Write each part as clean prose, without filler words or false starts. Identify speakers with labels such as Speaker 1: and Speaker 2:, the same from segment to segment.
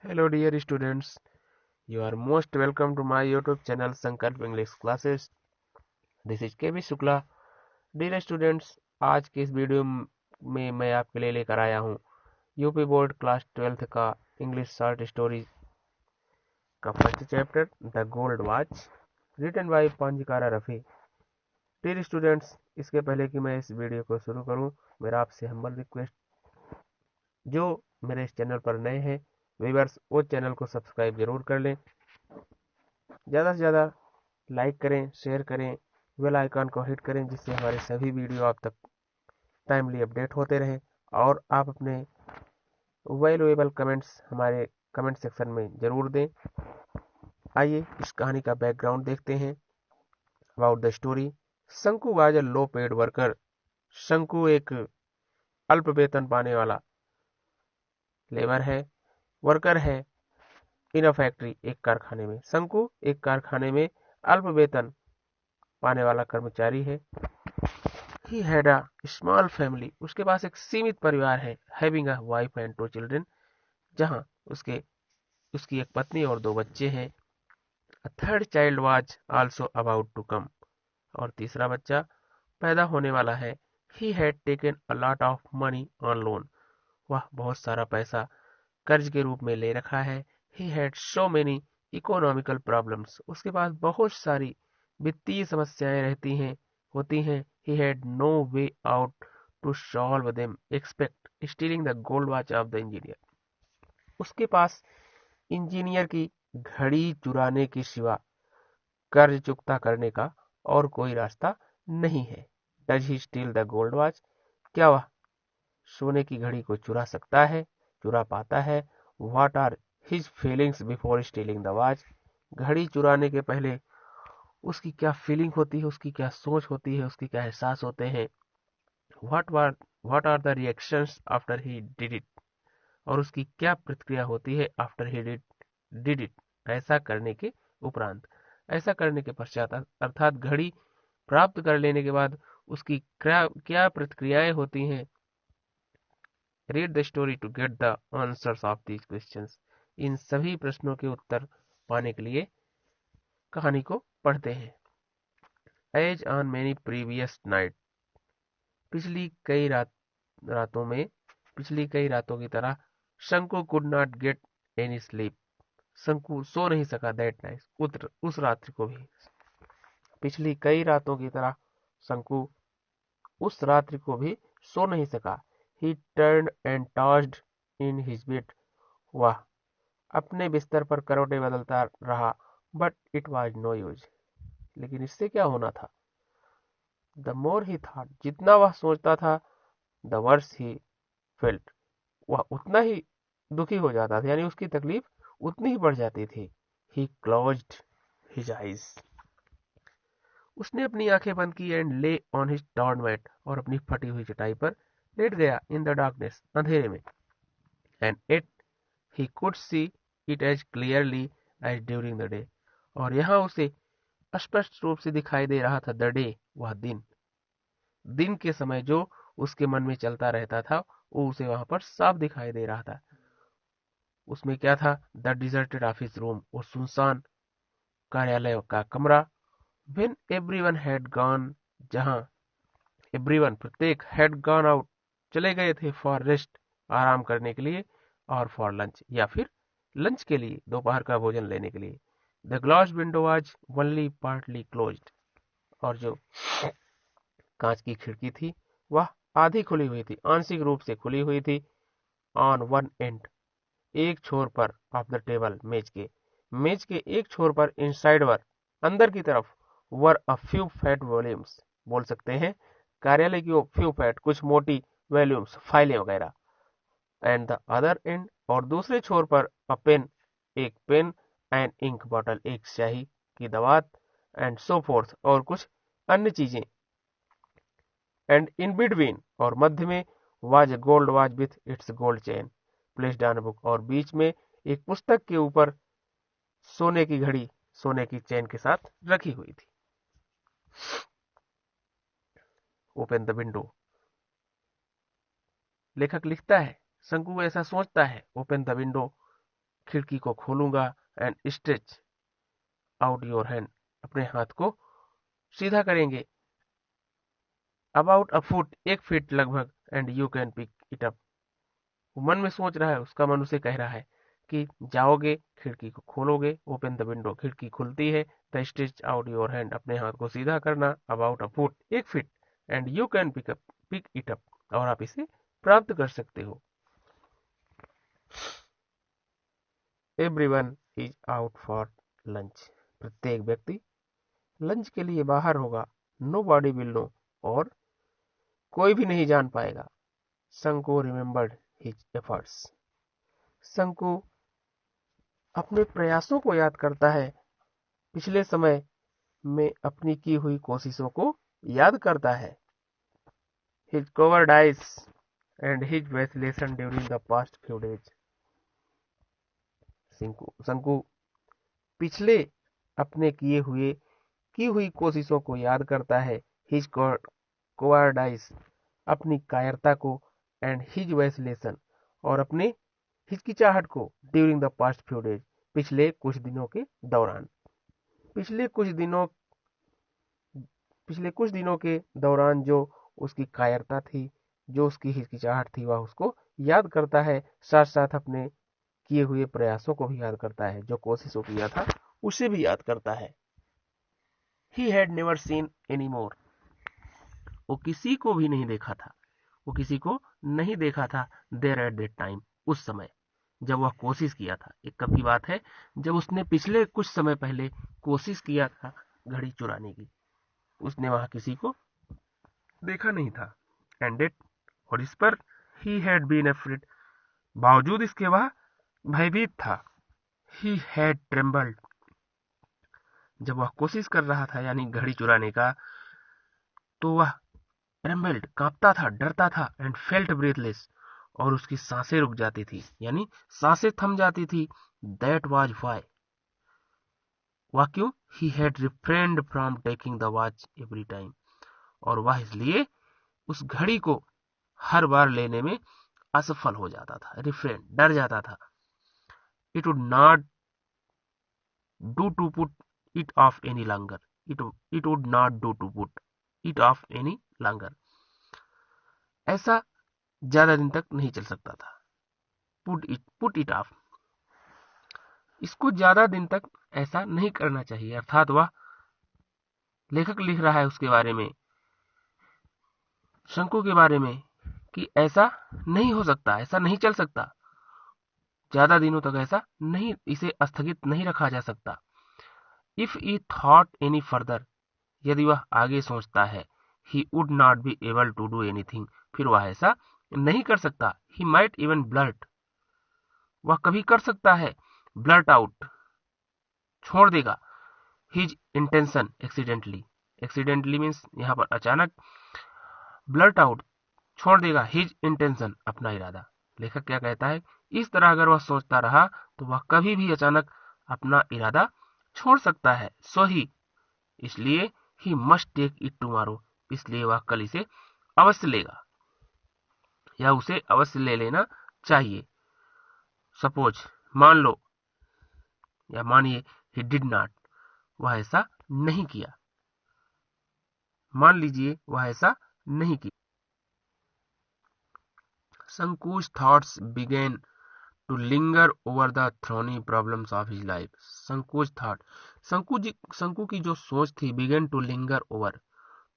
Speaker 1: Hello dear students, you are most welcome to my YouTube channel Sankalp English Classes. This is KB Shukla. Dear students, आज के इस video में मैं आपके लिए लेकर आया हूँ यूपी बोर्ड क्लास 12th का इंग्लिश शॉर्ट स्टोरी का first chapter the gold watch written by Ponjikkara Raphy. Dear students, इसके पहले कि मैं इस वीडियो को शुरू करूँ, मेरा आपसे हम्बल रिक्वेस्ट, जो मेरे इस चैनल पर नए हैं व्यूअर्स, वो चैनल को सब्सक्राइब जरूर कर लें. ज़्यादा से ज़्यादा लाइक करें, शेयर करें, बेल आइकन को हिट करें, जिससे हमारे सभी वीडियो आप तक टाइमली अपडेट होते रहें. और आप अपने वैल्यूएबल कमेंट्स हमारे कमेंट सेक्शन में ज़रूर दें. आइए इस कहानी का बैकग्राउंड देखते हैं. About the story. Shanku was a low paid worker. Shanku एक अल्प वेतन पाने वाला लेबर है, वर्कर है इन अ फैक्ट्री, एक कारखाने में. शंकु एक कारखाने में अल्प वेतन पाने वाला कर्मचारी है. He had a small family. उसके पास एक सीमित परिवार है. Having a wife and 2 children. जहां उसकी एक पत्नी और 2 बच्चे हैं. A third child was also about to come. और तीसरा बच्चा पैदा होने वाला है. He had taken a lot of money on loan. वह बहुत सारा पैसा कर्ज के रूप में ले रखा है. He had so many economical problems. उसके पास बहुत सारी वित्तीय समस्याएं होती हैं. He had no way out to solve them expect stealing the gold watch of the engineer. उसके पास इंजीनियर की घड़ी चुराने के सिवा कर्ज चुकता करने का और कोई रास्ता नहीं है. Does he steal the gold watch. क्या वह सोने की घड़ी को चुरा पाता है? What are his feelings before stealing the watch. घड़ी चुराने के पहले उसकी क्या फीलिंग होती है, उसकी क्या सोच होती है, उसकी क्या एहसास होते हैं? What are the reactions after he did it. और उसकी क्या प्रतिक्रिया होती है आफ्टर ही डिड इट, ऐसा करने के उपरांत, ऐसा करने के पश्चात, अर्थात घड़ी प्राप्त कर लेने के बाद उसकी क्या प्रतिक्रियाएं होती हैं. Read the story to get the answers of these questions. इन सभी प्रश्नों के उत्तर पाने के लिए कहानी को पढ़ते हैं. As on many previous night. पिछली कई रातों में पिछली कई रातों की तरह शंकु could not get any sleep. शंकु सो नहीं सका दैट नाइट, उस रात्रि को भी. पिछली कई रातों की तरह शंकु उस रात्रि को भी सो नहीं सका. He turned and tossed in his bed. वह अपने बिस्तर पर करवटें बदलता रहा. But it was no use. लेकिन इससे क्या होना था? The more he thought. जितना वह सोचता था, द वर्स ही फेल्ट. वह उतना ही दुखी हो जाता था, यानी उसकी तकलीफ उतनी ही बढ़ जाती थी. ही क्लोज्ड हिज आईज. उसने अपनी आंखें बंद की एंड ले ऑन हिज टॉर्न मैट. और अपनी फटी हुई चटाई पर लेट गया. इन द डार्कनेस, अंधेरे में. And it he could see it as clearly as during the day. और यहाँ उसे स्पष्ट रूप से दिखाई दे रहा था. द डे, वह दिन के समय जो उसके मन में चलता रहता था, वो उसे वहां पर साफ दिखाई दे रहा था. उसमें क्या था? The deserted office room. वो सुनसान कार्यालय का कमरा. When everyone had gone. जहां एवरीवन, प्रत्येक, हैड गॉन आउट, चले गए थे, फॉर रेस्ट, आराम करने के लिए, और फॉर लंच, या फिर लंच के लिए, दोपहर का भोजन लेने के लिए. The glass window was only partly closed. और जो कांच की खिड़की थी, वह आधी खुली हुई थी, आंशिक रूप से खुली हुई थी. ऑन वन एंड, एक छोर पर, ऑफ द टेबल, मेज के एक छोर पर, इनसाइड वर, अंदर की तरफ, वर अ फ्यू फैट वॉल्यूम्स. बोल सकते हैं कार्यालय की वो फ्यू फैट, कुछ मोटी वॉल्यूम्स, फाइलें वगैरह. एंड द अदर एंड, और दूसरे छोर पर, अ पेन, एक पेन, एंड इंक बॉटल, एक स्याही की दवात, एंड सो फोर्थ, और कुछ अन्य चीजें. एंड इन बिटवीन, और मध्य में, was a gold watch with its gold chain placed on book. और बीच में एक पुस्तक के ऊपर सोने की घड़ी सोने की चेन के साथ रखी हुई थी. Open the window. लेखक लिखता है, शंकु ऐसा सोचता है. ओपन द विंडो, खिड़की को खोलूंगा and stretch out your hand, अपने हाथ को सीधा करेंगे, अबाउट अ फुट, 1 फीट लगभग, and you can pick it up. वो मन में सोच रहा है, उसका मन उसे कह रहा है कि जाओगे, खिड़की को खोलोगे, ओपन द विंडो, खिड़की खुलती है, the stretch out your hand, अपने हाथ को सीधा करना, about a foot, 1 feet, and you can pick it up, और आप इसे प्राप्त कर सकते हो। Everyone is out for lunch, प्रत्येक व्यक्ति लंच के लिए बाहर होगा, नो बॉडी विल नो, और कोई भी नहीं जान पाएगा। शंकु रिमेंबर्ड हिज एफर्ट्स, शंकु अपने प्रयासों को याद करता है, पिछले समय में अपनी की हुई कोशिशों को याद करता है। His cowardice and his vacillation during the past few days, शंकु पिछले अपने की हुई कोशिशों को याद करता है, हिज cowardice, अपनी कायरता को, एंड हिज वैसिलेशन, और अपने हिचकिचाहट को, during the past few days, पिछले कुछ दिनों के दौरान। पिछले कुछ दिनों के दौरान जो उसकी कायरता थी, जो उसकी हिचकिचाहट थी, वह उसको याद करता है, साथ साथ अपने किए हुए प्रयासों को भी याद करता है, जो कोशिशों किया था उसे भी याद करता है। He had never seen any more, वो किसी को भी नहीं देखा था, वो किसी को नहीं देखा था, देयर एट दैट टाइम, उस समय जब वह कोशिश किया था। एक कब की बात है, जब उसने पिछले कुछ समय पहले कोशिश किया था घड़ी चुराने की, उसने वहां किसी को देखा नहीं था। एंड इट, और इस पर, ही हैड बीन अफ्रेड, बावजूद इसके वह भयभीत था। ही हैड ट्रेम्बल्ड, जब वह कोशिश कर रहा था यानी घड़ी चुराने का, तो वह ट्रेम्बल्ड, कांपता था, डरता था, एंड फेल्ट ब्रीथलेस, और उसकी सांसें रुक जाती थी, यानी सांसें थम जाती थी। दैट वाज व्हाई, वह क्यों, he had refrained from taking the watch every time, और वह इसलिए उस घड़ी को हर बार लेने में असफल हो जाता था, रिफ्रेन, डर जाता था। It would not do to put it off any longer, it would not do to put it off any longer, ऐसा ज्यादा दिन तक नहीं चल सकता था। पुट इट ऑफ, इसको ज्यादा दिन तक ऐसा नहीं करना चाहिए, अर्थात वह लेखक लिख रहा है उसके बारे में, शंकु के बारे में, कि ऐसा नहीं हो सकता, ऐसा नहीं चल सकता, ज्यादा दिनों तक ऐसा नहीं, इसे स्थगित नहीं रखा जा सकता। If he thought any further, यदि वह आगे सोचता है, he would not be able to do anything, फिर वह ऐसा नहीं कर सकता। ही माइट इवन ब्लर्ट, वह कभी कर सकता है, ब्लर्ट आउट, छोड़ देगा, his intention accidentally, accidentally means यहाँ पर अचानक, ब्लर्ट आउट, छोड़ देगा, हिज इंटेंशन, अपना इरादा। लेखक क्या कहता है, इस तरह अगर वह सोचता रहा तो वह कभी भी अचानक अपना इरादा छोड़ सकता है। सो ही, इसलिए, he must take it tomorrow, इसलिए वह कल इसे अवश्य लेगा, या उसे अवश्य ले लेना चाहिए। सपोज, मान लो, या मानिए, ही डिड नॉट, वह ऐसा नहीं किया, मान लीजिए वह ऐसा नहीं किया। Sanku's thoughts began to linger over the thorny problems of his life. Sanku's thought, शंकु की जो सोच थी, began to linger over,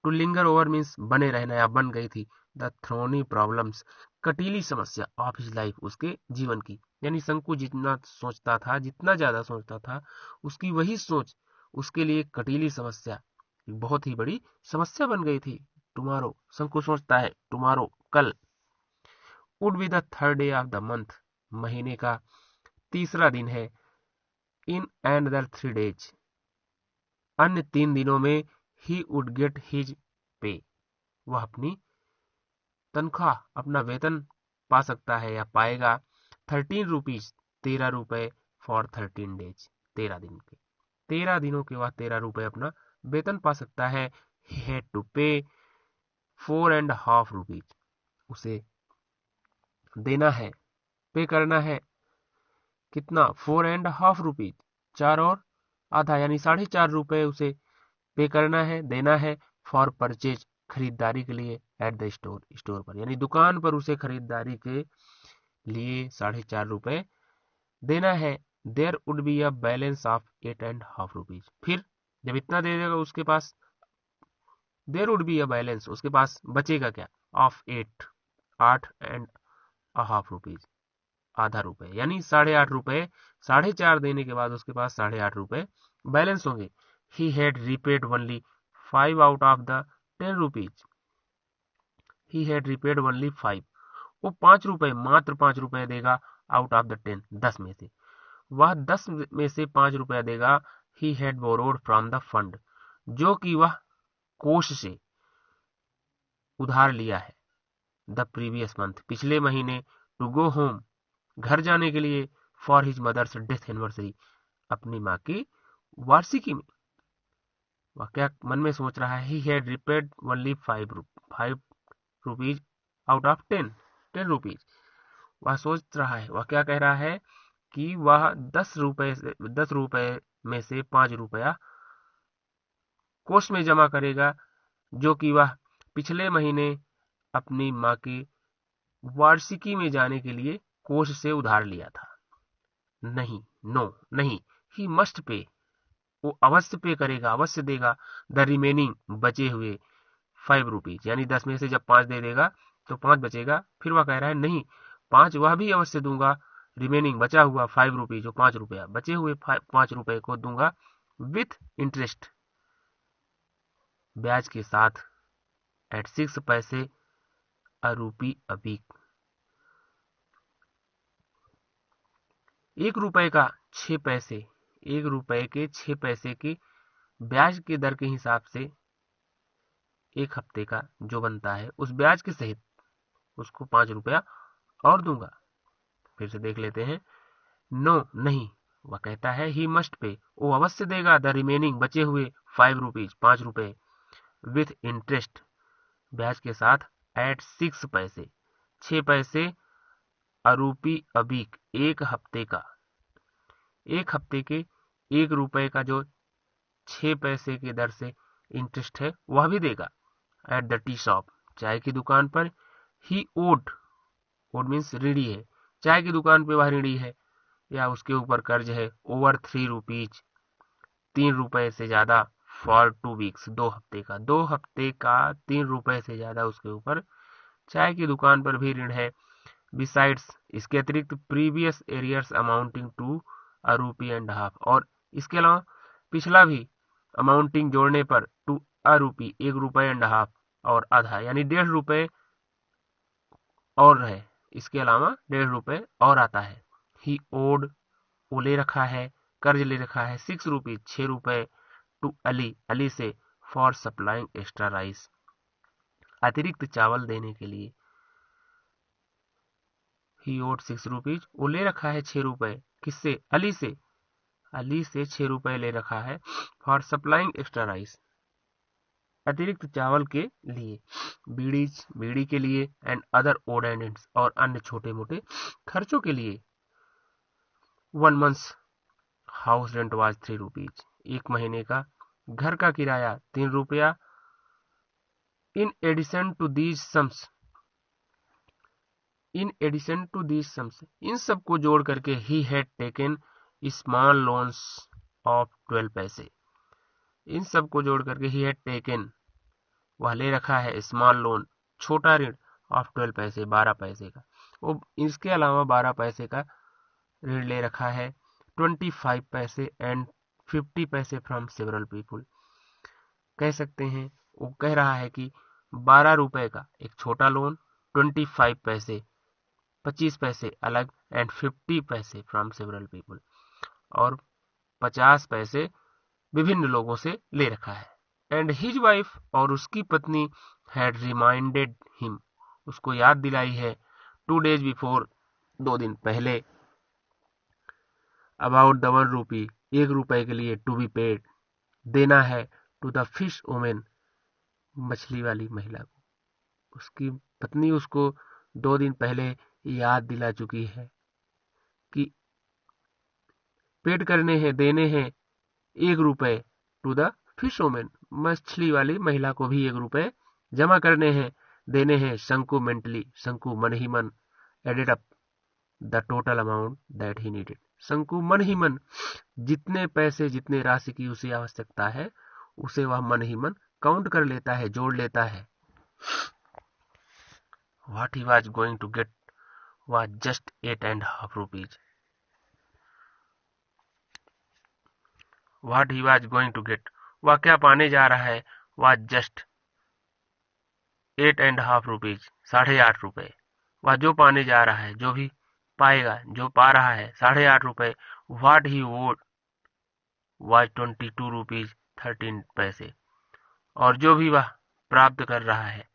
Speaker 1: to linger over means बने रहना या बन गई थी, the thorny problems, कटीली समस्या, of his life, उसके जीवन की, यानी शंकु जितना सोचता था, जितना ज्यादा सोचता था, उसकी वही सोच उसके लिए कटीली समस्या, बहुत ही बड़ी समस्या बन गई थी। टुमारो, शंकु सोचता है, टुमारो, कल, would be the third day of the month, महीने का तीसरा दिन है, इन अनदर 3 days, अन्य 3 दिनों में, he would get his pay, वह अपनी तनख्वाह, अपना वेतन पा सकता है या पाएगा, 13 रुपीज, 13 रुपए, फॉर 13 days, 13 दिन के, 13 दिनों के बाद 13 रुपए अपना वेतन पा सकता है। ही हैड टू पे 4.5 rupees, उसे देना है, पे करना है कितना 4.5 रुपीज, 4 और आधा यानी 4.5 रुपए उसे पे करना है, देना है फॉर परचेज, खरीदारी के लिए एट द स्टोर, स्टोर पर यानी दुकान पर उसे खरीदारी के लिए 4.5 रुपए देना है। There would be a balance of 8.5 rupees. फिर जब इतना दे देगा उसके पास, there would be a balance, उसके पास बचेगा क्या, ऑफ 8.5 रुपीज, आधा रुपए यानी 8.5 रुपए, 4.5 देने के बाद उसके पास 8.5 रुपए बैलेंस होंगे। He had repaid only 5 out of the 10 rupees, he had repaid only 5, वो 5 रुपए, मात्र 5 रुपए देगा आउट ऑफ द 10, 10 में से, वह 10 में से 5 रुपया देगा। He had borrowed from the fund, जो कि वह कोष से उधार लिया है, द प्रीवियस मंथ, पिछले महीने, टू गो होम, घर जाने के लिए, for his mother's death anniversary, अपनी माँ की वार्षिकी में। वह क्या मन में सोच रहा है, he had repaid only 5 rupees out of 10 rupees. वह सोच रहा है, वह क्या कह रहा है कि वह 10 रुपए में से 5 रुपया कोष में जमा करेगा, जो कि वह पिछले महीने अपनी माँ की वार्षिकी में जाने के लिए कोष से उधार लिया था। नहीं, नो नहीं, ही मस्ट पे, वो अवश्य पे करेगा, अवश्य देगा, द रिमेनिंग, बचे हुए 5 रुपीज यानी 10 में से जब 5 दे देगा तो 5 बचेगा। फिर वह कह रहा है नहीं, 5 वह भी अवश्य दूंगा, रिमेनिंग बचा हुआ 5 रुपीज, जो 5 रुपया बचे हुए 5 रुपए को दूंगा विथ इंटरेस्ट, ब्याज के साथ, एट 6 पैसे अ रूपी अ वीक, 1 रुपए का 6 पैसे, 1 रुपए के 6 पैसे की ब्याज की दर के हिसाब से 1 हफ्ते का जो बनता है उस ब्याज के सहित उसको 5 रुपया और दूंगा। फिर से देख लेते हैं, नो नहीं, वह कहता है ही मस्ट पे, वो अवश्य देगा, द रिमेनिंग, बचे हुए 5 रुपीज, 5 रुपए, विथ इंटरेस्ट, ब्याज के साथ, एट 6 पैसे, 6 पैसे अरूपी अबीक, 1 हफ्ते का, 1 हफ्ते के 1 रुपए का जो 6 पैसे की दर से इंटरेस्ट है वह भी देगा। एट द टी शॉप, चाय की दुकान पर, ही ओड, ओड मीन्स ऋणी है, चाय की दुकान पे वह ऋणी है या उसके ऊपर कर्ज है, ओवर 3 रुपीज, 3 रुपए से ज्यादा, फॉर 2 वीक्स, 2 हफ्ते का, 2 हफ्ते का 3 रुपए से ज्यादा उसके ऊपर चाय की दुकान पर भी ऋण है। बिसाइड्स, इसके अतिरिक्त, previous arrears amounting to a rupee and half, और इसके अलावा पिछला भी अमाउंटिंग जोड़ने पर टू अ रूपी, 1 रुपए एंड हाफ और आधा यानी 1.5 रुपए और है, इसके अलावा 1.5 रुपए और आता है। ही ओड, वो ले रखा है, कर्ज ले रखा है, 6 रुपीज, 6 रुपए, टू अली, अली से, फॉर सप्लाइंग एक्स्ट्रा राइस, अतिरिक्त चावल देने के लिए। ही ओड 6 रुपीज, वो ले रखा है 6 रुपए, किससे, अली से, अली से 6 रुपए ले रखा है, फॉर सप्लाइंग एक्स्ट्रा राइस, अतिरिक्त चावल के लिए, बीड़ी के लिए, एंड अदर ओड एंड्स, और अन्य छोटे मोटे खर्चों के लिए। 1 month house rent was 3 rupees, 1 महीने का घर का किराया 3 रुपया। In addition to these sums, in addition to these sums, इन सब को जोड़ करके he had taken small loans of 12 पैसे, इन सब को जोड़ करके ही हैड टेकन, वह ले रखा है, स्मॉल लोन, छोटा ऋण, ऑफ 12 पैसे, 12 पैसे का, वो इसके अलावा 12 पैसे का ऋण ले रखा है। 25 पैसे एंड 50 पैसे फ्रॉम सेवरल पीपुल, कह सकते हैं वो कह रहा है कि 12 रुपए का एक छोटा लोन, 25 पैसे, 25 पैसे अलग, एंड 50 पैसे फ्रॉम सेवरल पीपुल, और 50 पैसे विभिन्न लोगों से ले रखा है। एंड हिज वाइफ, और उसकी पत्नी, हैड रिमाइंडेड हिम, उसको याद दिलाई है, 2 days बिफोर, 2 दिन पहले, अबाउट द 1 रुपी, 1 रुपए के लिए, टू बी पेड, देना है, टू द फिश वुमेन, मछली वाली महिला को, उसकी पत्नी उसको 2 दिन पहले याद दिला चुकी है कि पेड करने हैं, देने हैं 1 रुपए टू द फिशरमैन, मछली वाली महिला को भी 1 रुपए जमा करने हैं, देने हैं शंकु मेंटली, शंकु मन ही मन added up the total amount that he needed, Shanku मन ही मन जितने पैसे जितने राशि की उसे आवश्यकता है उसे वह मन ही मन काउंट कर लेता है, जोड़ लेता है। What he was going to get was just 8.5 rupees. What he was going to get, वह क्या पाने जा रहा है, was just 8.5 rupees, 8.5 रुपए। वह जो पाने जा रहा है, जो भी पाएगा, जो पा रहा है 8.5 रुपए। What he owed was 22 rupees 13 पैसे, और जो भी वह प्राप्त कर रहा है,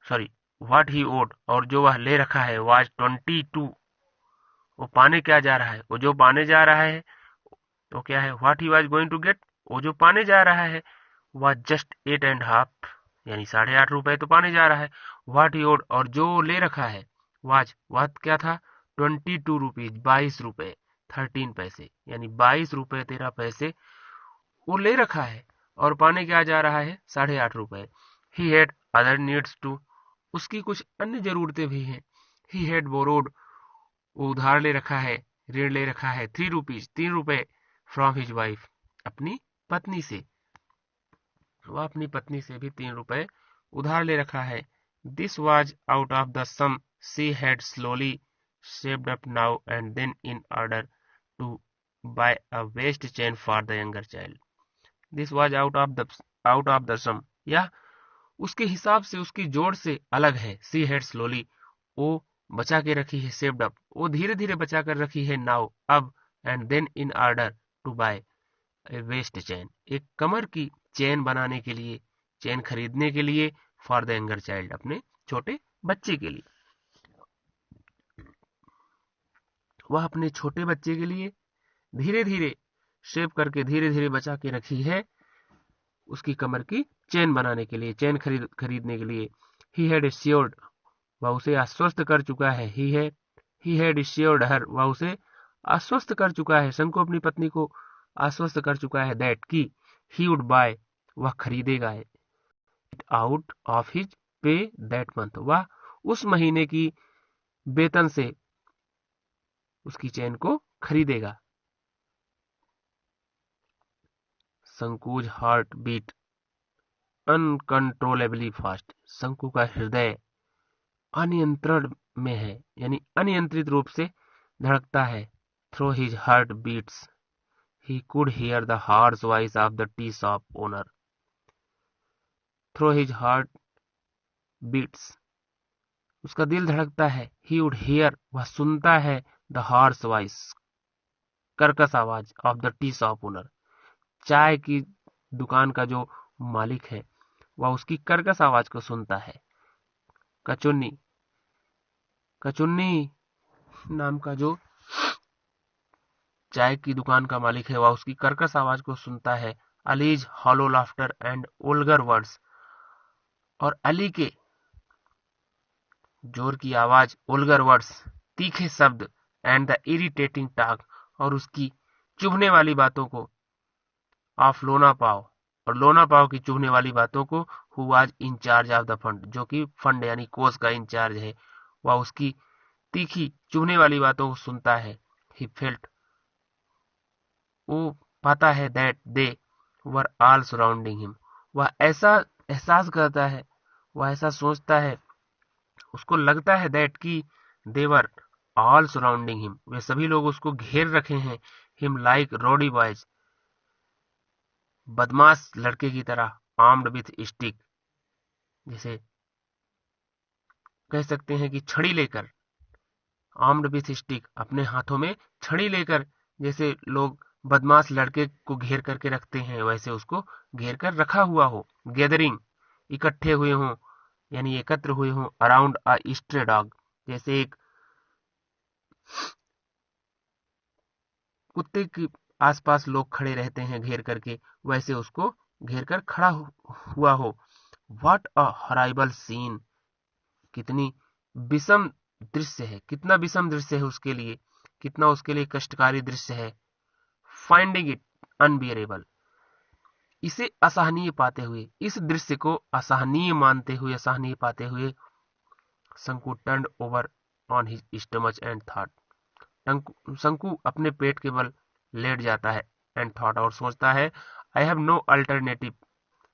Speaker 1: व्हाट ही ओड, और जो वह ले रखा है, वाज 22, वो पाने क्या जा रहा है, वो जो पाने जा रहा है तो क्या है, what he was going to get, वो जो पाने जा रहा है, वाज जस्ट 8.5 यानी 8.5 रुपए तो पाने जा रहा है। व्हाट ही ओड, और जो ले रखा है, वाज वह क्या था, 22 रुपीज 22 रुपए 13 पैसे, यानी 22 रुपए 13 पैसे वो ले रखा है और पाने क्या जा रहा है, 8.5 रुपए। He had other needs too, उसकी कुछ अन्य जरूरतें भी हैं। ही हैड बोरोड, वो उधार ले रखा है, ऋण ले रखा है 3 रुपीज 3 रुपए फ्रॉम हिज वाइफ, अपनी पत्नी से, वह अपनी पत्नी से भी 3 रुपए उधार ले रखा है। This was out of the sum she had slowly saved up now and then in order to buy a waist chain for the younger child. This was out of the sum, यह उसके हिसाब से, उसकी जोड़ से अलग है। She had slowly, वो बचा के रखी है, सेव्ड अप, वो धीरे धीरे बचा कर रखी है, नाउ अब, and then in order to buy a waist chain, एक कमर की चेन बनाने के लिए, चेन खरीदने के लिए, फॉर द यंगर चाइल्ड, अपने छोटे बच्चे के लिए। वह अपने छोटे बच्चे के लिए धीरे धीरे सेव करके, धीरे धीरे बचा के रखी है, उसकी कमर की चेन बनाने के लिए, चेन खरीदने के लिए। ही हैड एश्योर्ड, वह उसे आश्वस्त कर चुका है। ही हैड एश्योर्ड हर, वह उसे आश्वस्त कर चुका है, शंकु अपनी पत्नी को आश्वस्त कर चुका है, दैट की ही वुड बाय, वह खरीदेगा it out of his pay that month, वह उस महीने की वेतन से उसकी चेन को खरीदेगा। शंकुज हार्ट बीट अनकंट्रोलेबली फास्ट, शंकु का हृदय अनियंत्रण में है, यानी अनियंत्रित रूप से धड़कता है। Through his heart beats he could hear the harsh voice of the tea shop owner. Through his heart beats, उसका दिल धड़कता है। ही वुड हियर, वह सुनता है, द हार्श वॉइस, कर्कश आवाज, of the tea shop owner, चाय की दुकान का जो मालिक है, वह उसकी कर्कश आवाज को सुनता है। कचुन्नी, कचुन्नी नाम का जो चाय की दुकान का मालिक है, वह उसकी कर्कश आवाज को सुनता है। Allies hollow laughter and vulgar words, और अली के जोर की आवाज, वल्गर वर्ड्स तीखे शब्द, एंड द इरिटेटिंग टॉक, और उसकी चुभने वाली बातों को, ऑफ लोना पाव, और लोना पाव की चुभने वाली बातों को, who was in charge of the fund, जो कि फंड यानी कोष का इंचार्ज है, वह उसकी तीखी चुभने वाली बातों को सुनता है। ही फेल्ट, वो पाता है, that they were all surrounding him, वह ऐसा एहसास करता है, वह ऐसा सोचता है, उसको लगता है, दैट की देवर ऑल सराउंडिंग हिम, वे सभी लोग उसको घेर रखे हैं। हिम लाइक रोडी बॉयज, बदमाश लड़के की तरह, आर्म्ड विथ स्टिक, जैसे कह सकते हैं कि छड़ी लेकर, आर्म्ड विथ स्टिक, अपने हाथों में छड़ी लेकर, जैसे लोग बदमाश लड़के को घेर करके रखते हैं, वैसे उसको घेर कर रखा हुआ हो। गैदरिंग, इकट्ठे हुए हों, यानी एकत्र हुए हों, अराउंड अ स्ट्रे डॉग, जैसे एक कुत्ते के आसपास लोग खड़े रहते हैं घेर करके, वैसे उसको घेर कर खड़ा हुआ हो। व्हाट अ हॉरिबल सीन, कितनी विषम दृश्य है, कितना विषम दृश्य है उसके लिए। कितना उसके लिए कष्टकारी दृश्य है। फाइंडिंग इट अनबियरेबल, इसे असहनीय पाते हुए, इस दृश्य को असहनीय मानते हुए, असहनीय पाते हुए शंकु turned over on his stomach and thought, शंकु अपने पेट के बल लेट जाता है, एंड थॉट और सोचता है, I have no alternative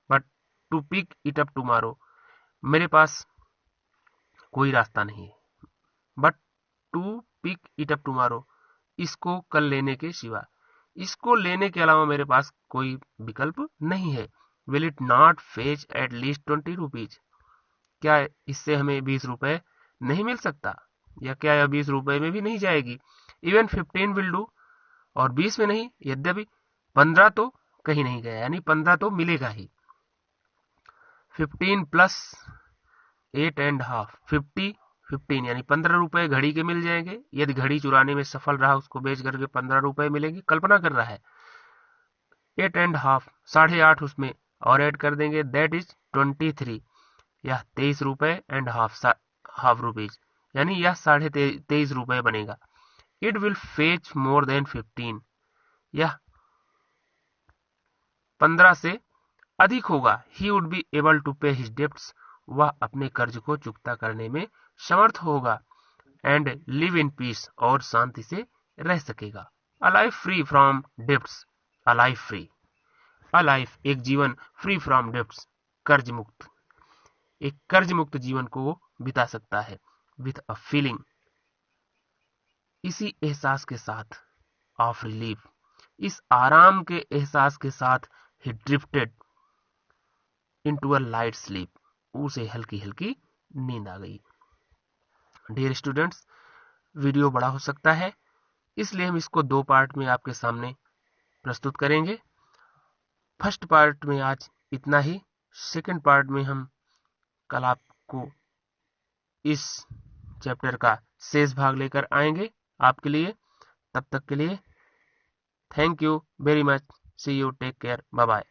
Speaker 1: but to pick it up tomorrow, मेरे पास कोई रास्ता नहीं है, but to pick it up tomorrow, इसको कल लेने के सिवा, इसको लेने के अलावा मेरे पास कोई विकल्प नहीं है। Will it not fetch at least 20 rupees, क्या इससे हमें 20 रुपए नहीं मिल सकता, या क्या यह 20 रुपए में भी नहीं जाएगी। इवन 15 विल डू, और 20 में नहीं, यद्यपि 15 तो कहीं नहीं गया, यानी 15 तो मिलेगा ही। 15 प्लस 8.5, 15 यानी 15 रुपए घड़ी के मिल जाएंगे। यदि घड़ी चुराने में सफल रहा, उसको बेच करके 15 रुपए मिलेंगे, कल्पना कर रहा है। 8.5, 8.5 उसमें और ऐड कर देंगे, दैट इज 23, यह 23 रुपए एंड हाफ रुपीज, यानी यह 23.5 रुपए बनेगा। It will fetch more than 15, यह 15 से अधिक होगा। He would be able to pay his debts, वह अपने कर्ज को चुकता करने में समर्थ होगा। एंड लिव इन पीस, और शांति से रह सकेगा। A life free from debts, a life free, a life एक जीवन, फ्री फ्रॉम डेब्ट्स कर्ज मुक्त, एक कर्ज मुक्त जीवन को वो बिता सकता है। विथ अ फीलिंग, इसी एहसास के साथ, ऑफ रिलीफ, इस आराम के एहसास के साथ, he drifted into a light sleep, उसे हल्की हल्की नींद आ गई। डियर स्टूडेंट्स, वीडियो बड़ा हो सकता है, इसलिए हम इसको 2 पार्ट में आपके सामने प्रस्तुत करेंगे। फर्स्ट पार्ट में आज इतना ही, सेकंड पार्ट में हम कल आपको इस चैप्टर का शेष भाग लेकर आएंगे आपके लिए। तब तक के लिए thank you very much, see you, take care, bye bye.